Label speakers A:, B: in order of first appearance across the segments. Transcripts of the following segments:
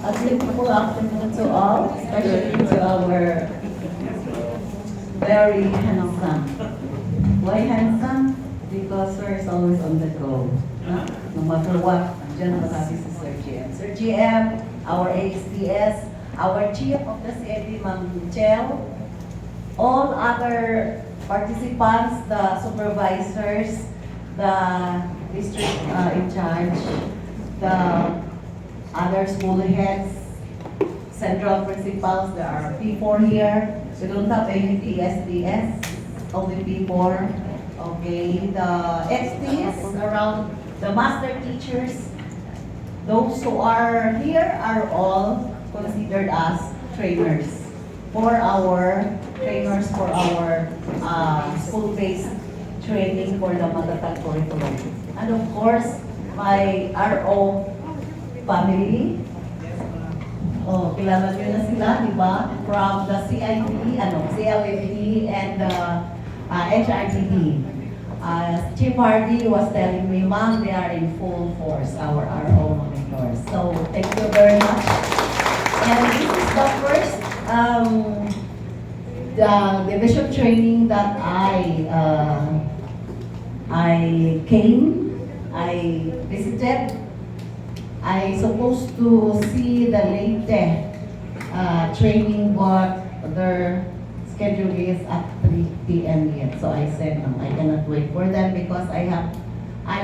A: A beautiful afternoon to all, especially to our very handsome. Why handsome? Because sir is always on the go. Huh? No matter what, nandiyan natin si Sir GM. Sir GM, our ASTS, our Chief of the CID, Ma'am Chel, all other participants, the supervisors, the district in charge, the other school heads, central principals, there are P4 here. We don't have any PSDS, only P4. Okay, the XTs around the master teachers, those who are here are all considered as trainers for our school-based training for the Matatag curriculum. And of course, my RO family. Oh, kilala nyo na sila, di ba? From the CID, CLAD, and HRTD. Chief Hardy was telling me, Ma'am, they are in full force, our RO monitors. So, thank you very much. And this is the first the division training that I visited. I supposed to see the Leyte training, but their schedule is at 3 p.m. yet. So I said, no, I cannot wait for them because I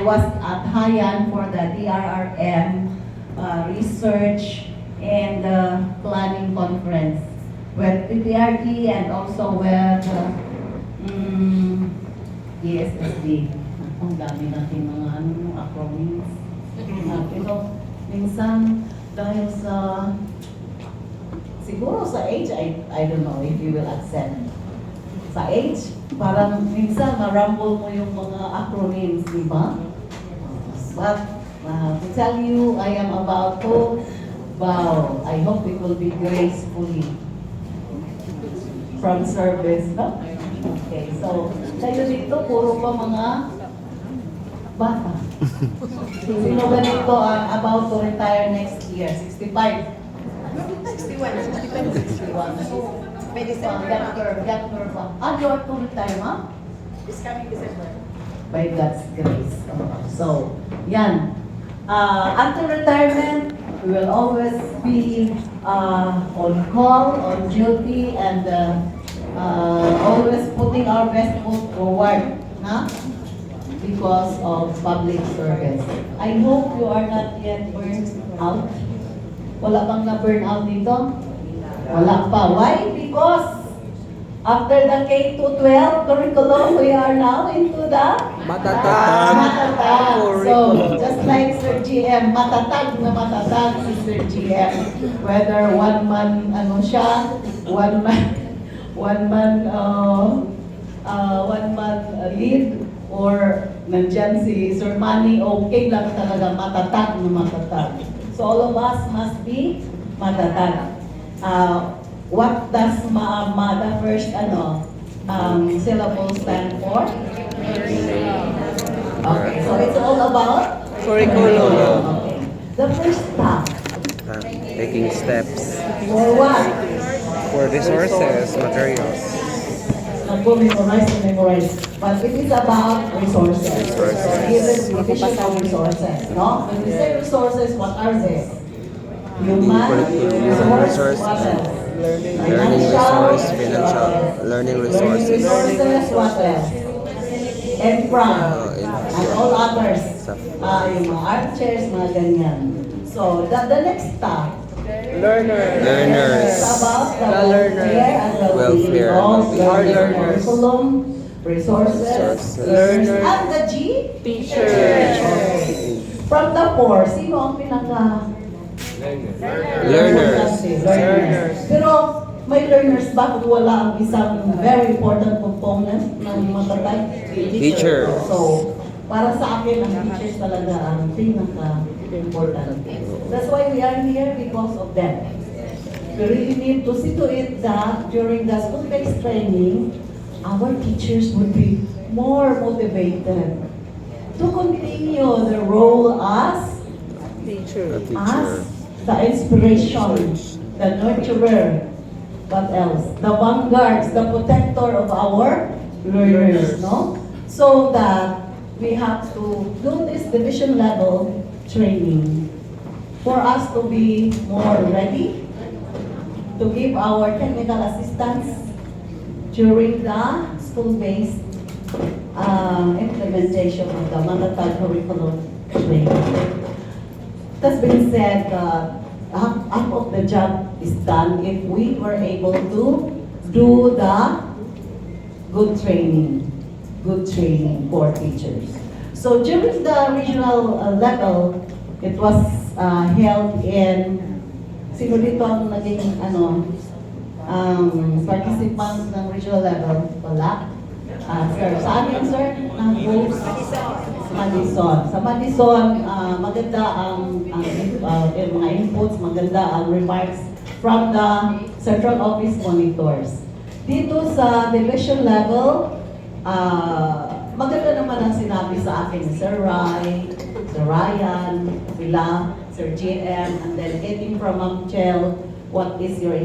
A: was at Haiyan for the DRRM research and planning conference with PPRD and also with ESSD. Ang dami natin mga acronyms. Pero minsan dahil siguro sa age, I don't know if you will accept. Sa age, parang minsan marumble mo yung mga acronyms, di ba? But to tell you, I am about to bow. I hope it will be gracefully from service, no? Okay, so tayo dito, puro pa mga bata. Sino ganito ang about to retire next year? 65? 61. So, may December. Younger pa. You are to retire, ma'am?
B: This coming December.
A: By God's grace. So, yan. Until retirement, we will always be on call, on duty, and always putting our best foot forward. Huh? Because of public service. I hope you are not yet burned out. Wala bang na-burn out dito? Wala pa. Why? Because after the K-12 curriculum, we are now into the Matatag. So, just like Sir GM, matatag na matatag si Sir GM. Whether one man lead, or nandyan si Sir Manny, okay lang talaga, matatag na matatag. So all of us must be matatag. What does the first syllable stand for? Okay, so it's all about
C: Curriculum.
A: Okay. The first step.
C: Taking steps
A: For what?
C: for resources, materials.
A: Not go memorize. But it is about resources. Given division of resources. No? When we say resources, what are they? Human resource, what else?
C: Learning resource, financial, learning resources.
A: Resources, what else? Infra. And all others. Yung mga armchairs, mga ganyan. So, the next step.
C: Learners.
A: It's about the
C: learner.
A: welfare and the
C: Welfare.
A: Our
C: Learners.
A: curriculum, resources, learners, and the G?
C: Teachers.
A: From the 4, sino ang pinaka?
C: Learners.
A: Learners. Pero may learners ba kung wala ang isang very important component ng matatag?
C: Teacher.
A: So, para sa akin, ang teachers talaga ang pinaka-important. That's why we are here, because of them. We really need to see to it that during the school-based training, our teachers would be more motivated to continue the role as
C: A teacher.
A: the inspiration, the nurturer, what else? The vanguards, the protector of our learners, no? So that we have to do this division level training for us to be more ready to give our technical assistance during the school-based implementation of the mandatory curriculum training. That's been said, half of the job is done if we were able to do the good training for teachers. So during the regional level, it was held in, sino dito ang naging participant ng regional level? Wala. Sir, saan yun, sir? Host? Madison. Sa Madison, maganda ang mga inputs, maganda ang remarks from the central office monitors. Dito sa division level, maganda naman ang sinabi sa akin ni Sir Rai, Sir Ryan, sila, Sir JM, and then getting from Ma'am Chel, what is your